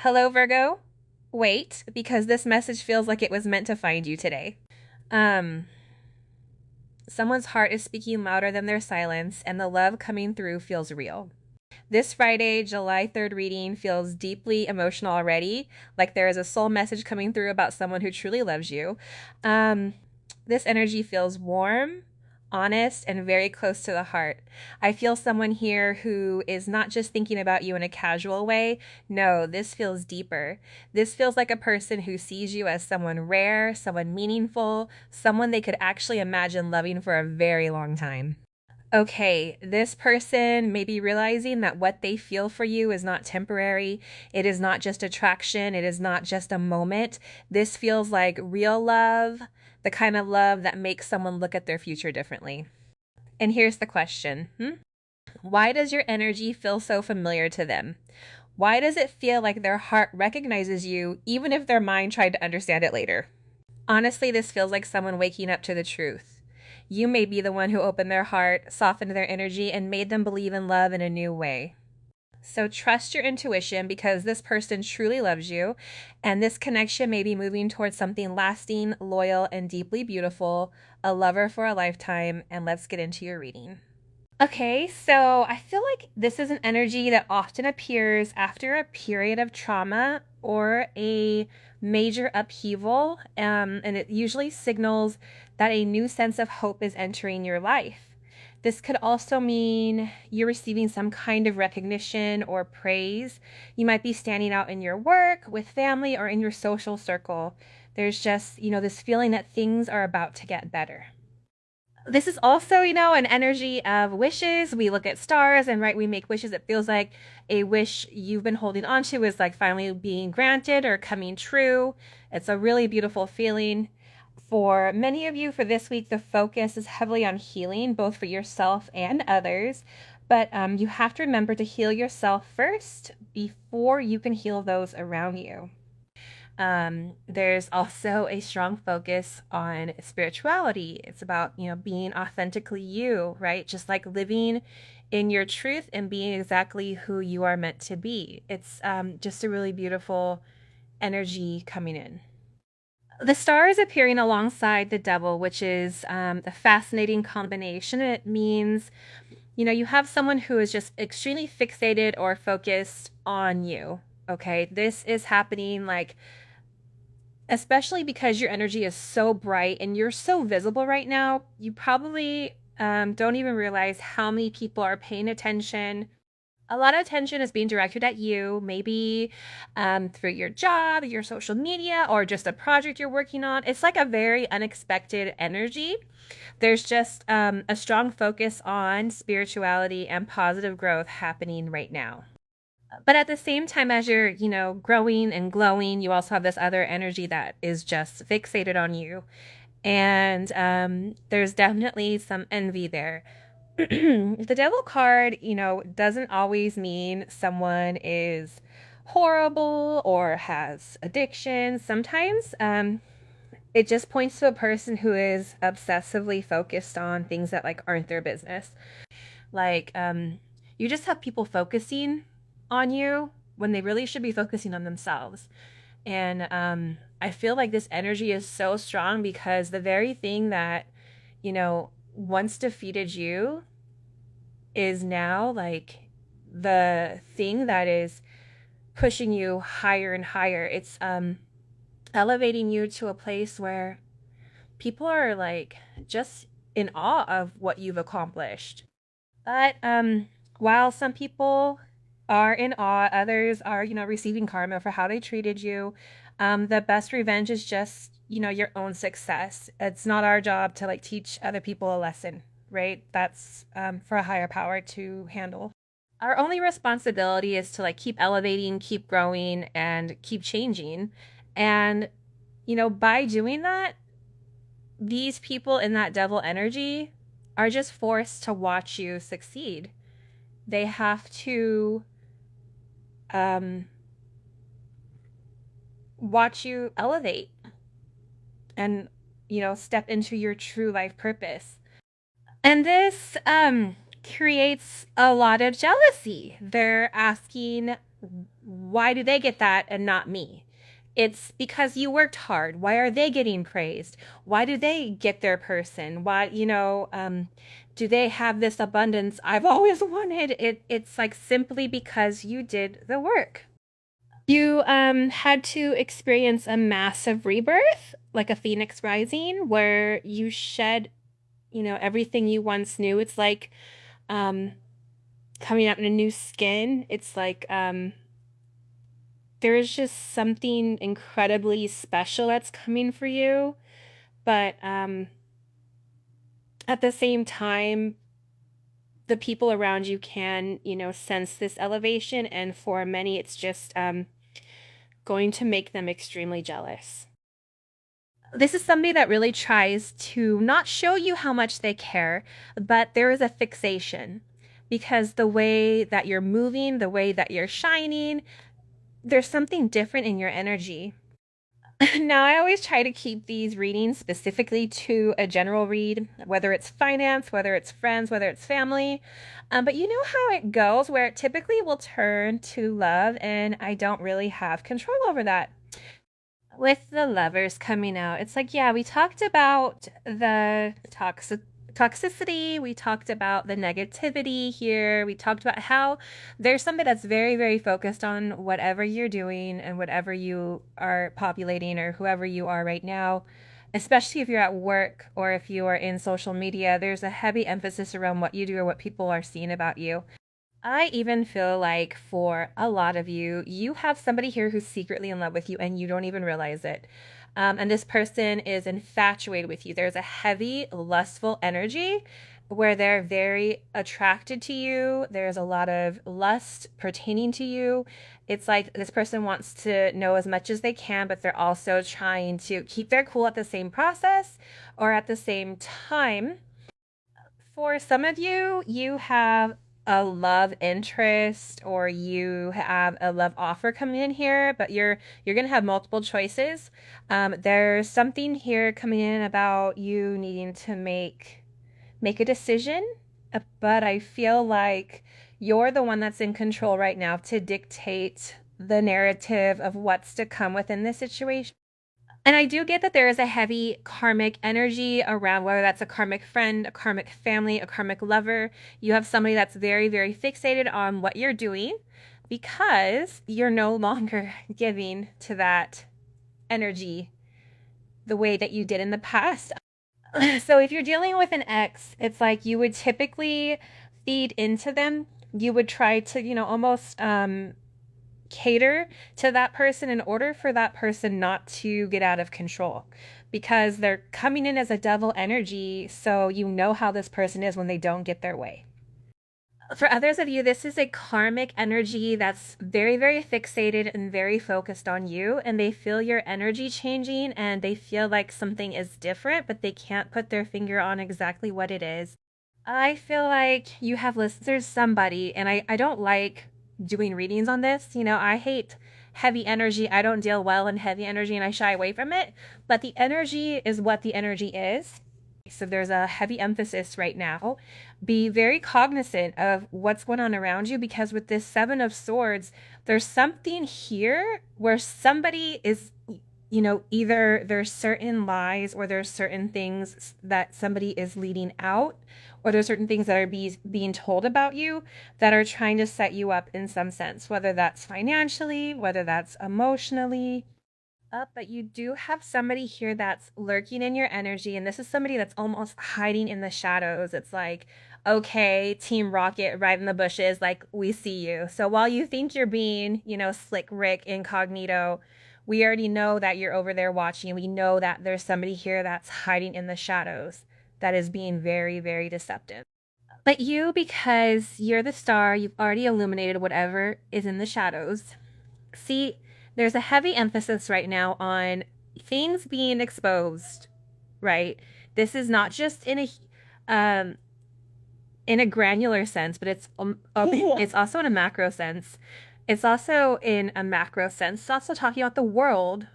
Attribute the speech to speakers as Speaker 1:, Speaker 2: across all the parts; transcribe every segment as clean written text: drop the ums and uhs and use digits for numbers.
Speaker 1: Hello, Virgo. Wait, because this message feels like it was meant to find you today. Um, Someone's heart is speaking louder than their silence, and the love coming through feels real. This Friday, July 3rd reading feels deeply emotional already, like there is a soul message coming through about someone who truly loves you. Um, this energy feels warm, honest, and very close to the heart. I feel someone here who is not just thinking about you in a casual way. No, this feels deeper. This feels like a person who sees you as someone rare, someone meaningful, someone they could actually imagine loving for a very long time. Okay, this person may be realizing that what they feel for you is not temporary. It is not just attraction. It is not just a moment. This feels like real love, the kind of love that makes someone look at their future differently. And here's the question. Why does your energy feel so familiar to them? Why does it feel like their heart recognizes you, even if their mind tried to understand it later? Honestly, this feels like someone waking up to the truth. You may be the one who opened their heart, softened their energy, and made them believe in love in a new way. So trust your intuition because this person truly loves you, and this connection may be moving towards something lasting, loyal, and deeply beautiful, a lover for a lifetime. And let's get into your reading. Okay, so I feel like this is an energy that often appears after a period of trauma or a major upheaval, and it usually signals that a new sense of hope is entering your life. This could also mean you're receiving some kind of recognition or praise. You might be standing out in your work, with family, or in your social circle. There's just, this feeling that things are about to get better. This is also, an energy of wishes. We look at stars and, right, we make wishes. It feels like a wish you've been holding on to is like finally being granted or coming true. It's a really beautiful feeling. For many of you, for this week, the focus is heavily on healing, both for yourself and others. But you have to remember to heal yourself first before you can heal those around you. There's also a strong focus on spirituality. It's about, being authentically you, right? Just like living in your truth and being exactly who you are meant to be. It's just a really beautiful energy coming in. The star is appearing alongside the devil, which is a fascinating combination. It means, you have someone who is just extremely fixated or focused on you. Okay, this is happening like especially because your energy is so bright and you're so visible right now, you probably don't even realize how many people are paying attention. A lot of attention is being directed at you, maybe through your job, your social media, or just a project you're working on. It's like a very unexpected energy. There's just a strong focus on spirituality and positive growth happening right now. But at the same time, as you're, growing and glowing, you also have this other energy that is just fixated on you. And there's definitely some envy there. The devil card, doesn't always mean someone is horrible or has addiction. Sometimes it just points to a person who is obsessively focused on things that like aren't their business. Like you just have people focusing on you when they really should be focusing on themselves. And I feel like this energy is so strong because the very thing that, once defeated you is now like the thing that is pushing you higher and higher. It's elevating you to a place where people are like just in awe of what you've accomplished. But while some people are in awe, others are, receiving karma for how they treated you. The best revenge is just, your own success. It's not our job to like teach other people a lesson, right? That's for a higher power to handle. Our only responsibility is to like keep elevating, keep growing, and keep changing. And, by doing that, these people in that devil energy are just forced to watch you succeed. They have to um, watch you elevate and, step into your true life purpose. And this creates a lot of jealousy. They're asking why do they get that and not me? It's because you worked hard. Why are they getting praised? Why do they get their person? Why, do they have this abundance I've always wanted? It's like simply because you did the work. You had to experience a massive rebirth, like a phoenix rising, where you shed, everything you once knew. It's like um, coming out in a new skin. It's like there is just something incredibly special that's coming for you. But at the same time, the people around you can, sense this elevation. And for many, it's just going to make them extremely jealous. This is somebody that really tries to not show you how much they care, but there is a fixation because the way that you're moving, the way that you're shining, there's something different in your energy. Now, I always try to keep these readings specifically to a general read, whether it's finance, whether it's friends, whether it's family. But you know how it goes, where it typically will turn to love, and I don't really have control over that. With the Lovers coming out, it's like, yeah, we talked about the toxicity, we talked about the negativity here, we talked about how there's somebody that's very, very focused on whatever you're doing and whatever you are populating or whoever you are right now, especially if you're at work or if you are in social media. There's a heavy emphasis around what you do or what people are seeing about you. I even feel like for a lot of you, you have somebody here who's secretly in love with you and you don't even realize it. And this person is infatuated with you. There's a heavy, lustful energy where they're very attracted to you. There's a lot of lust pertaining to you. It's like this person wants to know as much as they can, but they're also trying to keep their cool at the same process or at the same time. For some of you, you have a love interest or you have a love offer coming in here, but you're gonna have multiple choices. There's something here coming in about you needing to make a decision, but I feel like you're the one that's in control right now to dictate the narrative of what's to come within this situation. And I do get that there is a heavy karmic energy around, whether that's a karmic friend, a karmic family, a karmic lover. You have somebody that's very, very fixated on what you're doing because you're no longer giving to that energy the way that you did in the past. So if you're dealing with an ex, it's like you would typically feed into them. You would try to, almost cater to that person in order for that person not to get out of control because they're coming in as a devil energy. So you know how this person is when they don't get their way. For others of you, this is a karmic energy that's very, very fixated and very focused on you, and they feel your energy changing and they feel like something is different, but they can't put their finger on exactly what it is. I feel like you have listeners, somebody, and I don't like doing readings on this. I hate heavy energy. I don't deal well in heavy energy and I shy away from it, but the energy is what the energy is. So there's a heavy emphasis right now. Be very cognizant of what's going on around you because with this Seven of Swords, there's something here where somebody is, either there's certain lies or there's certain things that somebody is leading out or there's certain things that are being told about you that are trying to set you up in some sense, whether that's financially, whether that's emotionally. But you do have somebody here that's lurking in your energy, and this is somebody that's almost hiding in the shadows. It's like, okay, Team Rocket right in the bushes, like we see you. So while you think you're being, slick Rick incognito, we already know that you're over there watching. We know that there's somebody here that's hiding in the shadows that is being very, very deceptive. But you, because you're the star, you've already illuminated whatever is in the shadows. See, there's a heavy emphasis right now on things being exposed, right? This is not just in a granular sense, but it's also in a macro sense. It's also in a macro sense. It's also talking about the world.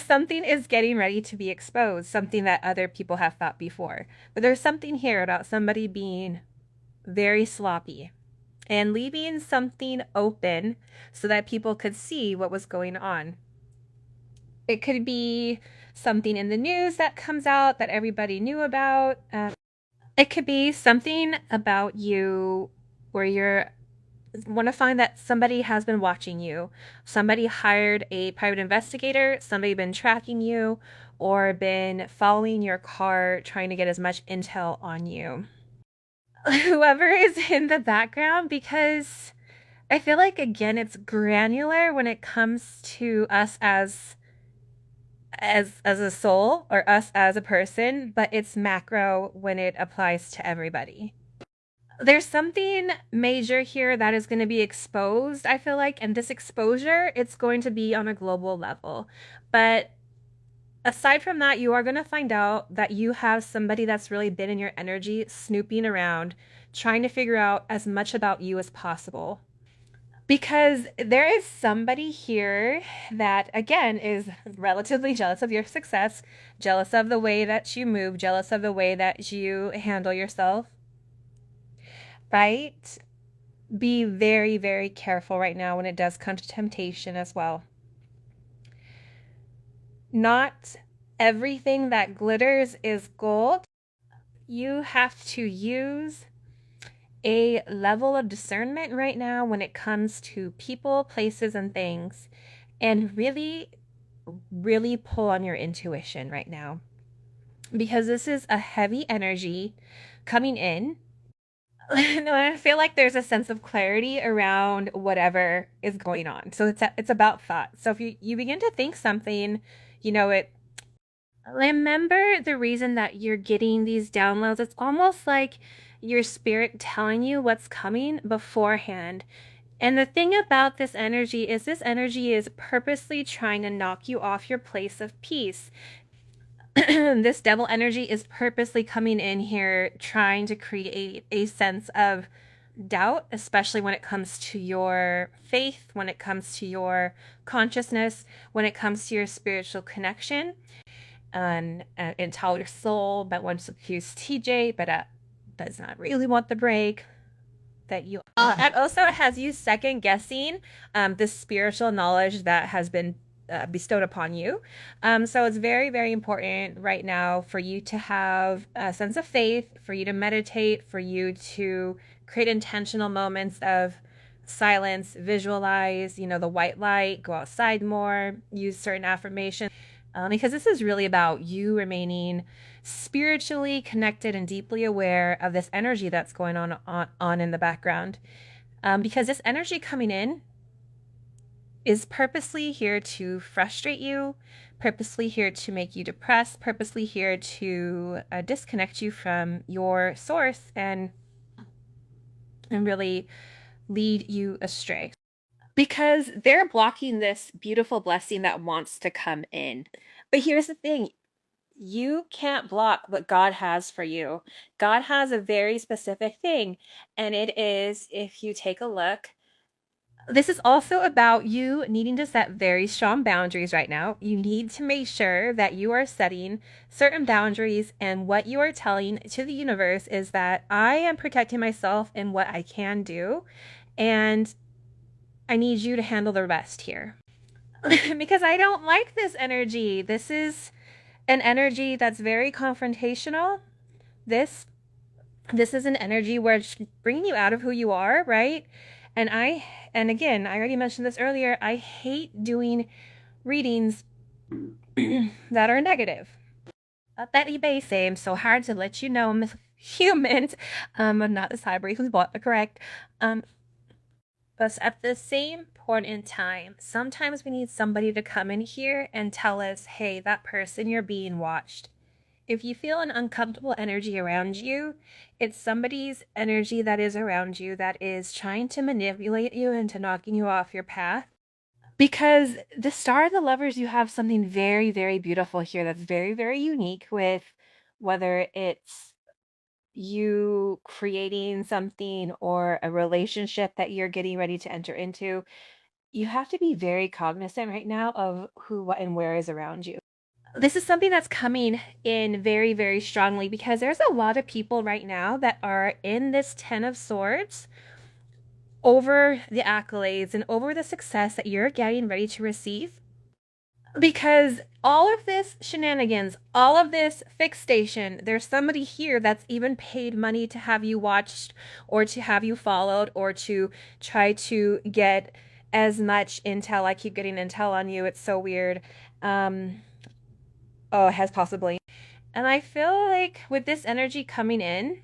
Speaker 1: Something is getting ready to be exposed, something that other people have thought before. But there's something here about somebody being very sloppy. and leaving something open so that people could see what was going on. It could be something in the news that comes out that everybody knew about. It could be something about you where you're want to find that somebody has been watching you. Somebody hired a private investigator, somebody been tracking you, or been following your car trying to get as much intel on you. Whoever is in the background, because I feel like, again, it's granular when it comes to us as a soul or us as a person, but it's macro when it applies to everybody. There's something major here that is going to be exposed, I feel like, and this exposure, it's going to be on a global level. But aside from that, you are going to find out that you have somebody that's really been in your energy, snooping around, trying to figure out as much about you as possible. Because there is somebody here that, again, is relatively jealous of your success, jealous of the way that you move, jealous of the way that you handle yourself, right? Be very, very careful right now when it does come to temptation as well. Not everything that glitters is gold. You have to use a level of discernment right now when it comes to people, places, and things, and really, really pull on your intuition right now, because this is a heavy energy coming in. I feel like there's a sense of clarity around whatever is going on. So it's about thought. So if you begin to think something, it. Remember the reason that you're getting these downloads. It's almost like your spirit telling you what's coming beforehand. And the thing about this energy is purposely trying to knock you off your place of peace. This devil energy is purposely coming in here trying to create a sense of doubt, especially when it comes to your faith, when it comes to your consciousness, when it comes to your spiritual connection, and tell your soul but wants to accuse TJ, but does not really want the break that you and also it has you second guessing the spiritual knowledge that has been bestowed upon you. So it's very, very important right now for you to have a sense of faith, for you to meditate, for you to create intentional moments of silence, visualize, the white light, go outside more, use certain affirmations, because this is really about you remaining spiritually connected and deeply aware of this energy that's going on in the background. Because this energy coming in is purposely here to frustrate you, purposely here to make you depressed, purposely here to disconnect you from your source and really lead you astray. Because they're blocking this beautiful blessing that wants to come in. But here's the thing. You can't block what God has for you. God has a very specific thing. And it is, if you take a look, this is also about you needing to set very strong boundaries right now. You need to make sure that you are setting certain boundaries, and what you are telling to the universe is that I am protecting myself in what I can do, and I need you to handle the rest here. Because I don't like this energy. This is an energy that's very confrontational. This is an energy where it's bringing you out of who you are, right? And again, I already mentioned this earlier, I hate doing readings that are negative. Betty Bay same, so hard to let you know I'm human. I'm not the cyber who's correct. But at the same point in time, sometimes we need somebody to come in here and tell us, hey, that person, you're being watched. If you feel an uncomfortable energy around you, it's somebody's energy that is around you that is trying to manipulate you into knocking you off your path. Because the Star of the Lovers, you have something very, very beautiful here that's very, very unique, with whether it's you creating something or a relationship that you're getting ready to enter into. You have to be very cognizant right now of who, what, and where is around you. This is something that's coming in very, very strongly, because there's a lot of people right now that are in this Ten of Swords over the accolades and over the success that you're getting ready to receive. Because all of this shenanigans, all of this fixation, there's somebody here that's even paid money to have you watched or to have you followed or to try to get as much intel. I keep getting intel on you. It's so weird. Oh, it has possibly. And I feel like with this energy coming in,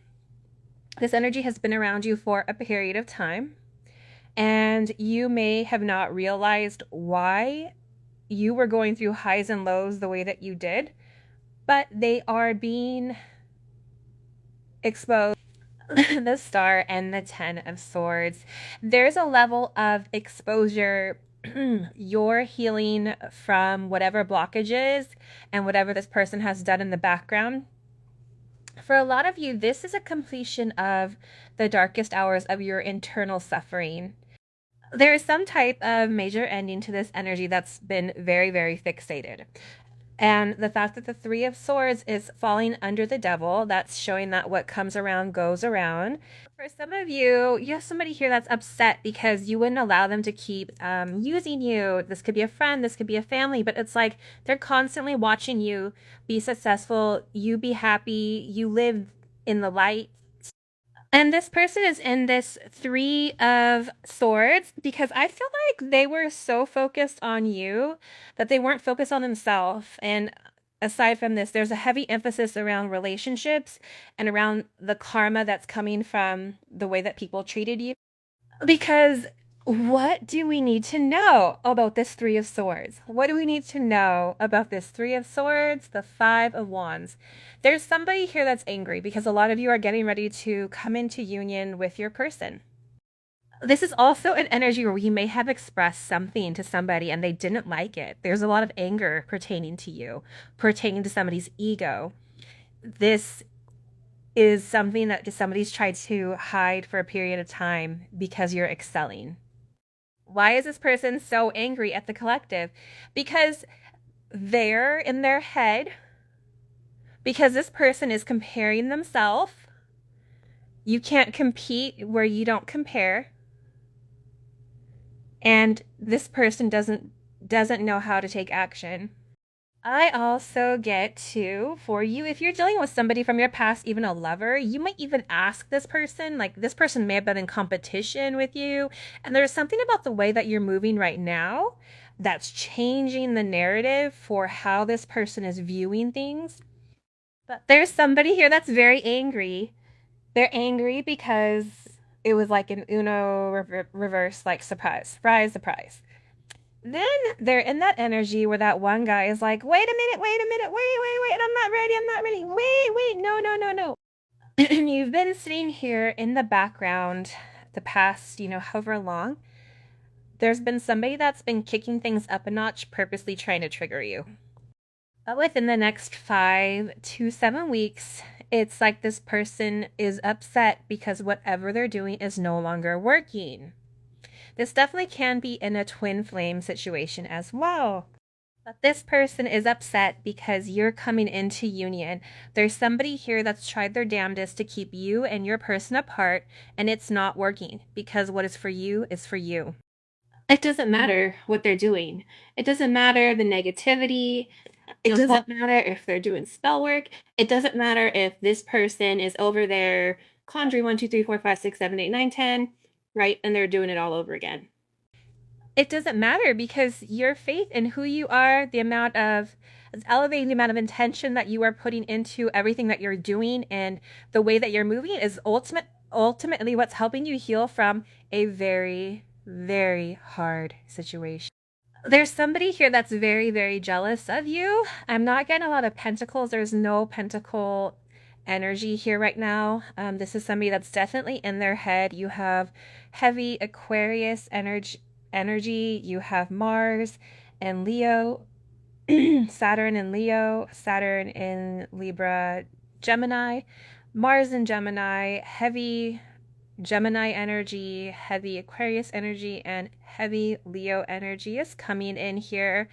Speaker 1: this energy has been around you for a period of time. And you may have not realized why you were going through highs and lows the way that you did, but they are being exposed. The Star and the Ten of Swords. There's a level of exposure. You're healing from whatever blockages and whatever this person has done in the background. For a lot of you, this is a completion of the darkest hours of your internal suffering. There is some type of major ending to this energy that's been very, very fixated. And the fact that the Three of Swords is falling under the Devil, that's showing that what comes around goes around. For some of you, you have somebody here that's upset because you wouldn't allow them to keep using you. This could be a friend, this could be a family, but it's like they're constantly watching you be successful, you be happy, you live in the light. And this person is in this Three of Swords because I feel like they were so focused on you that they weren't focused on themselves. And aside from this, there's a heavy emphasis around relationships and around the karma that's coming from the way that people treated you. Because what do we need to know about this Three of Swords? What do we need to know about this Three of Swords, the Five of Wands? There's somebody here that's angry because a lot of you are getting ready to come into union with your person. This is also an energy where you may have expressed something to somebody and they didn't like it. There's a lot of anger pertaining to you, pertaining to somebody's ego. This is something that somebody's tried to hide for a period of time because you're excelling. Why is this person so angry at the collective? Because they're in their head, because this person is comparing themselves. You can't compete where you don't compare. And this person doesn't know how to take action. I also get to, for you, if you're dealing with somebody from your past, even a lover, you might even ask this person, like this person may have been in competition with you. And there's something about the way that you're moving right now that's changing the narrative for how this person is viewing things. But there's somebody here that's very angry. They're angry because it was like an Uno reverse, like surprise, surprise, surprise. Then they're in that energy where that one guy is like, wait a minute, wait, I'm not ready, wait, no. And you've been sitting here in the background the past, however long. There's been somebody that's been kicking things up a notch, purposely trying to trigger you. But within the next 5 to 7 weeks, it's like this person is upset because whatever they're doing is no longer working. This definitely can be in a twin flame situation as well. But this person is upset because you're coming into union. There's somebody here that's tried their damnedest to keep you and your person apart, and it's not working because what is for you is for you. It doesn't matter what they're doing. It doesn't matter the negativity. It doesn't matter if they're doing spell work. It doesn't matter if this person is over there conjuring 1, 2, 3, 4, 5, 6, 7, 8, 9, 10. Right? And they're doing it all over again. It doesn't matter because your faith in who you are, elevating the amount of intention that you are putting into everything that you're doing and the way that you're moving is ultimately what's helping you heal from a very, very hard situation. There's somebody here that's very, very jealous of you. I'm not getting a lot of pentacles. There's no pentacle energy here right now. This is somebody that's definitely in their head. You have heavy Aquarius energy. You have Mars and Leo, Saturn in Leo, Saturn in Libra, Gemini, Mars in Gemini, heavy Gemini energy, heavy Aquarius energy, and heavy Leo energy is coming in here.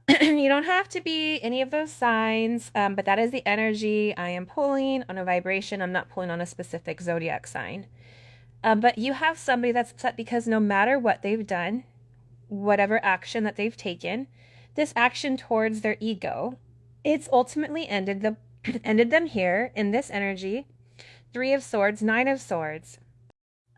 Speaker 1: You don't have to be any of those signs, but that is the energy I am pulling on a vibration. I'm not pulling on a specific zodiac sign. But you have somebody that's upset because no matter what they've done, whatever action that they've taken, this action towards their ego, it's ultimately ended them here in this energy. 3 of Swords, 9 of Swords.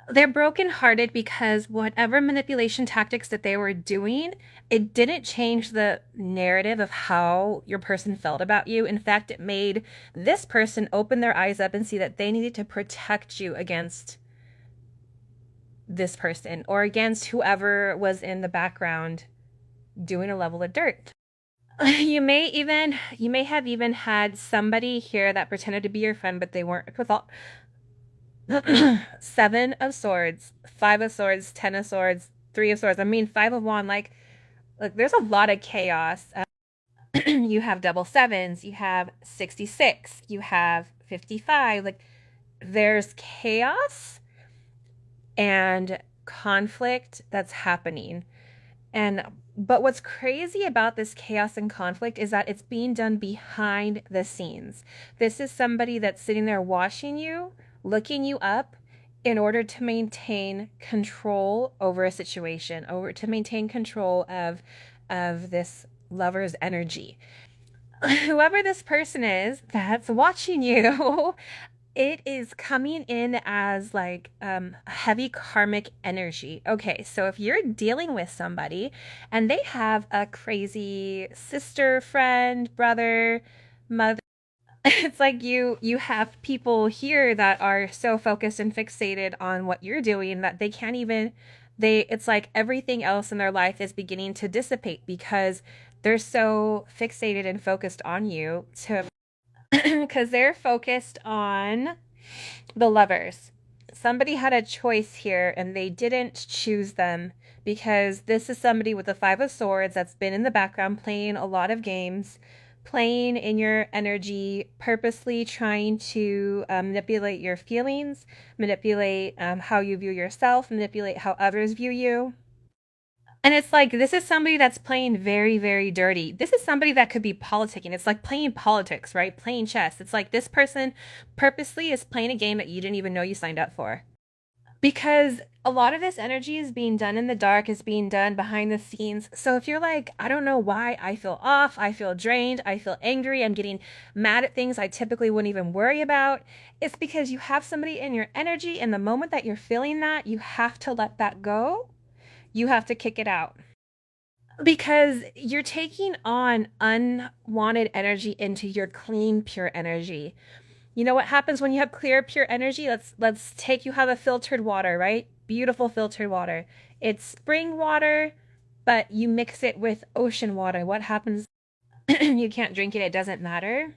Speaker 1: They're brokenhearted because whatever manipulation tactics that they were doing, it didn't change the narrative of how your person felt about you. In fact, it made this person open their eyes up and see that they needed to protect you against this person or against whoever was in the background doing a level of dirt. You may have even had somebody here that pretended to be your friend, but they weren't. With all 7 of Swords, 5 of Swords, 10 of Swords, 3 of Swords. I mean, 5 of Wands. Like, look, there's a lot of chaos. You have double sevens. You have 66. You have 55. Like, there's chaos and conflict that's happening. But what's crazy about this chaos and conflict is that it's being done behind the scenes. This is somebody that's sitting there watching you, looking you up in order to maintain control over a situation, to maintain control of this lover's energy. Whoever this person is that's watching you, it is coming in as like heavy karmic energy. Okay, so if you're dealing with somebody and they have a crazy sister, friend, brother, mother, it's like you have people here that are so focused and fixated on what you're doing that they can't even it's like everything else in their life is beginning to dissipate because they're so fixated and focused on you because they're focused on the Lovers. Somebody had a choice here and they didn't choose them because this is somebody with the 5 of Swords that's been in the background playing a lot of games, playing in your energy, purposely trying to manipulate your feelings, manipulate how you view yourself, manipulate how others view you. And it's like, this is somebody that's playing very, very dirty. This is somebody that could be politicking. It's like playing politics, right? Playing chess. It's like this person purposely is playing a game that you didn't even know you signed up for. Because a lot of this energy is being done in the dark, is being done behind the scenes. So if you're like, I don't know why I feel off, I feel drained, I feel angry, I'm getting mad at things I typically wouldn't even worry about, it's because you have somebody in your energy, and the moment that you're feeling that, you have to let that go. You have to kick it out because you're taking on unwanted energy into your clean, pure energy. You know what happens when you have clear, pure energy? Let's take, you have a filtered water, right? Beautiful filtered water. It's spring water, but you mix it with ocean water. What happens? You can't drink it. It doesn't matter.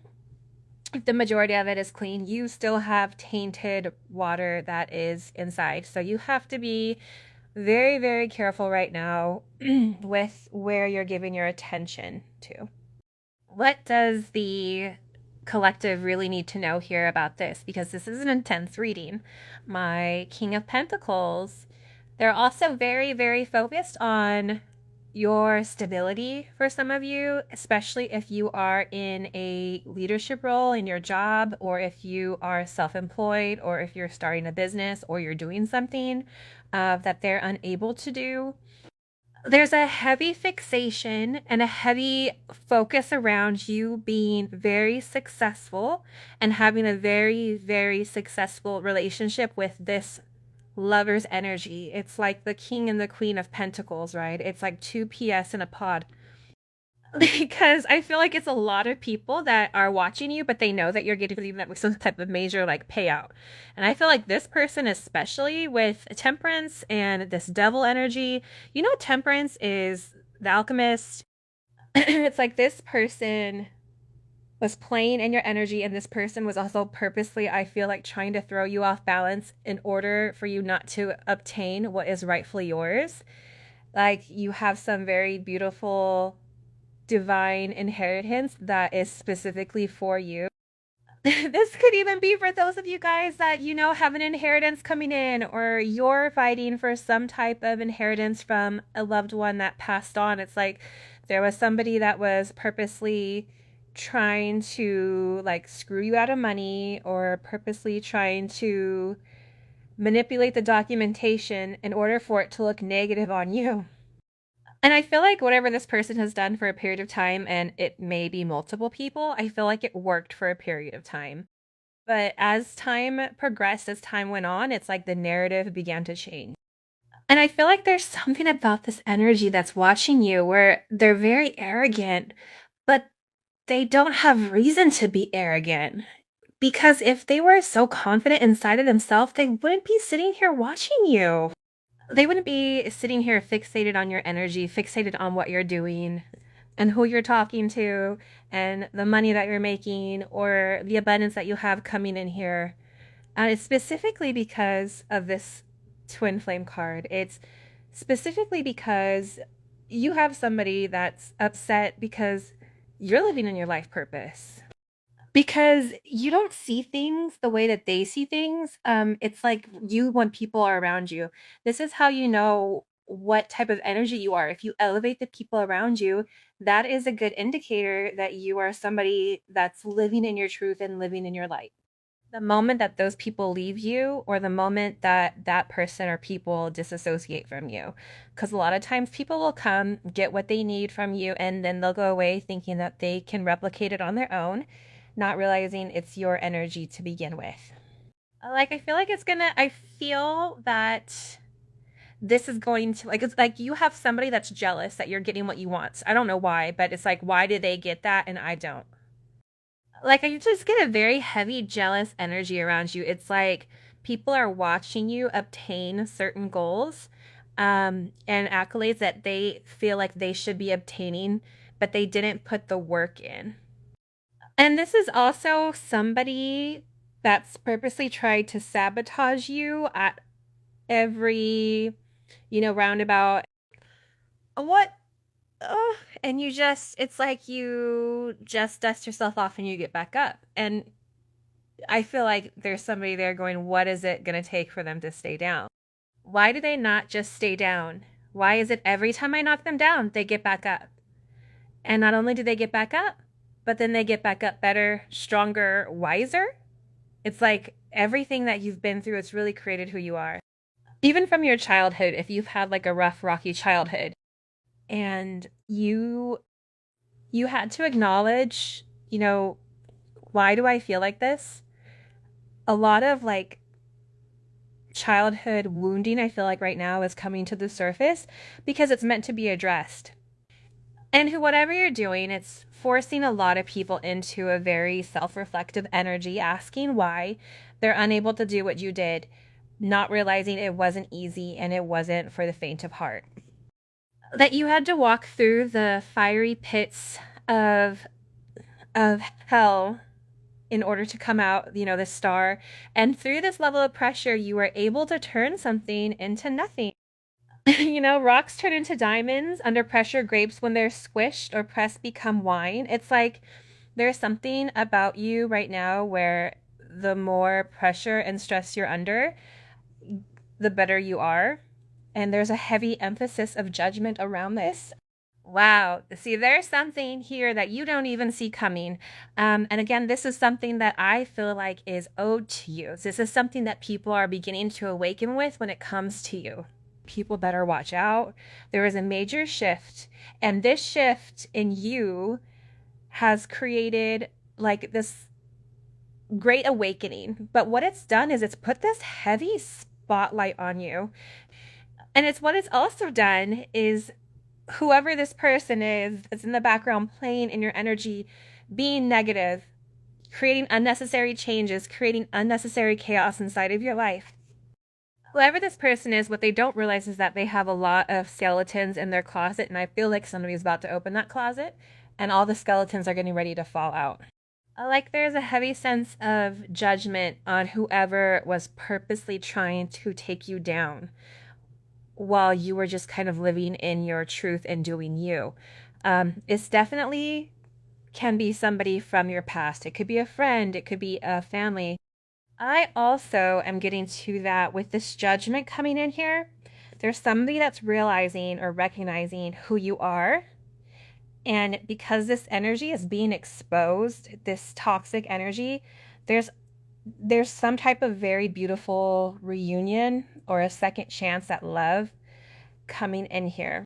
Speaker 1: If the majority of it is clean, you still have tainted water that is inside. So you have to be very, very careful right now with where you're giving your attention to. What does the collective really need to know here about this? Because this is an intense reading. My King of Pentacles, they're also very, very focused on your stability for some of you, especially if you are in a leadership role in your job, or if you are self-employed, or if you're starting a business, or you're doing something that they're unable to do. There's a heavy fixation and a heavy focus around you being very successful and having a very, very successful relationship with this lover's energy. It's like the King and the Queen of Pentacles, right? It's like 2 PS in a pod. Because I feel like it's a lot of people that are watching you, but they know that you're getting that with some type of major like payout. And I feel like this person, especially with Temperance and this devil energy, you know, Temperance is the alchemist. It's like this person was playing in your energy, and this person was also purposely, I feel like, trying to throw you off balance in order for you not to obtain what is rightfully yours. Like, you have some very beautiful divine inheritance that is specifically for you. This could even be for those of you guys that, you know, have an inheritance coming in, or you're fighting for some type of inheritance from a loved one that passed on. It's like there was somebody that was purposely trying to like screw you out of money, or purposely trying to manipulate the documentation in order for it to look negative on you. And I feel like whatever this person has done for a period of time, and it may be multiple people, I feel like it worked for a period of time. But as time progressed, as time went on, it's like the narrative began to change. And I feel like there's something about this energy that's watching you where they're very arrogant, but they don't have reason to be arrogant. Because if they were so confident inside of themselves, they wouldn't be sitting here watching you. They wouldn't be sitting here fixated on your energy, fixated on what you're doing and who you're talking to and the money that you're making or the abundance that you have coming in here. And it's specifically because of this twin flame card. It's specifically because you have somebody that's upset because you're living in your life purpose. Because you don't see things the way that they see things. It's like you when people are around you. This is how you know what type of energy you are. If you elevate the people around you, that is a good indicator that you are somebody that's living in your truth and living in your light. The moment that those people leave you, or the moment that that person or people disassociate from you, because a lot of times people will come, get what they need from you, and then they'll go away thinking that they can replicate it on their own, not realizing it's your energy to begin with. Like, I feel like I feel that this is going to, like, it's like you have somebody that's jealous that you're getting what you want. I don't know why, but it's like, why did they get that and I don't? Like, I just get a very heavy, jealous energy around you. It's like people are watching you obtain certain goals and accolades that they feel like they should be obtaining, but they didn't put the work in. And this is also somebody that's purposely tried to sabotage you at every, roundabout. What? And it's like you just dust yourself off and you get back up. And I feel like there's somebody there going, what is it going to take for them to stay down? Why do they not just stay down? Why is it every time I knock them down, they get back up? And not only do they get back up, but then they get back up better, stronger, wiser. It's like everything that you've been through, it's really created who you are. Even from your childhood, if you've had like a rough, rocky childhood and you had to acknowledge, why do I feel like this? A lot of like childhood wounding, I feel like right now is coming to the surface because it's meant to be addressed. And whatever you're doing, it's forcing a lot of people into a very self-reflective energy, asking why they're unable to do what you did, not realizing it wasn't easy and it wasn't for the faint of heart. That you had to walk through the fiery pits of hell in order to come out, the star. And through this level of pressure, you were able to turn something into nothing. Rocks turn into diamonds. Under pressure, grapes, when they're squished or pressed, become wine. It's like there's something about you right now where the more pressure and stress you're under, the better you are. And there's a heavy emphasis of judgment around this. Wow. See, there's something here that you don't even see coming. And again, this is something that I feel like is owed to you. This is something that people are beginning to awaken with when it comes to you. People better watch out. There is a major shift, and this shift in you has created like this great awakening. But what it's done is it's put this heavy spotlight on you. And what it's also done is whoever this person is that's in the background playing in your energy, being negative, creating unnecessary changes, creating unnecessary chaos inside of your life. Whoever this person is, what they don't realize is that they have a lot of skeletons in their closet, and I feel like somebody's about to open that closet, and all the skeletons are getting ready to fall out. Like there's a heavy sense of judgment on whoever was purposely trying to take you down while you were just kind of living in your truth and doing you. It's definitely can be somebody from your past. It could be a friend. It could be a family. I also am getting to that with this judgment coming in here. There's somebody that's realizing or recognizing who you are. And because this energy is being exposed, this toxic energy, there's there's some type of very beautiful reunion or a second chance at love coming in here.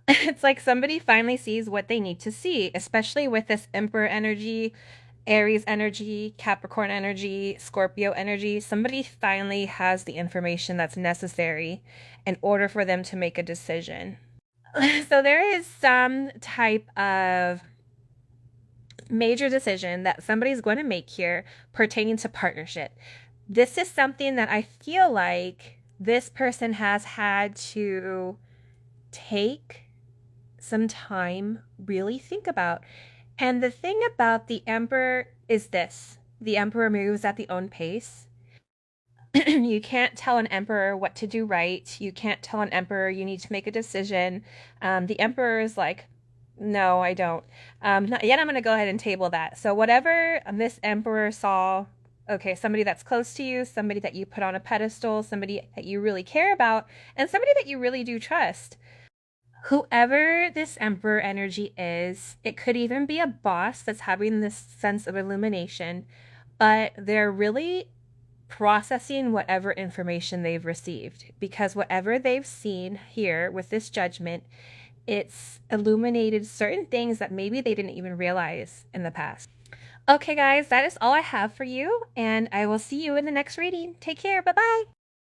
Speaker 1: It's like somebody finally sees what they need to see, especially with this Emperor energy, Aries energy, Capricorn energy, Scorpio energy. Somebody finally has the information that's necessary in order for them to make a decision. So there is some type of major decision that somebody's going to make here pertaining to partnership. This is something that I feel like this person has had to take some time, really think about. And the thing about the Emperor is this: the Emperor moves at the own pace. You can't tell an Emperor what to do right. You can't tell an Emperor you need to make a decision. The Emperor is like, no, I don't. Not yet. I'm going to go ahead and table that. So whatever this Emperor saw, okay, somebody that's close to you, somebody that you put on a pedestal, somebody that you really care about, and somebody that you really do trust. Whoever this Emperor energy is, it could even be a boss that's having this sense of illumination, but they're really processing whatever information they've received, because whatever they've seen here with this judgment, it's illuminated certain things that maybe they didn't even realize in the past. Okay, guys, that is all I have for you, and I will see you in the next reading. Take care. Bye-bye.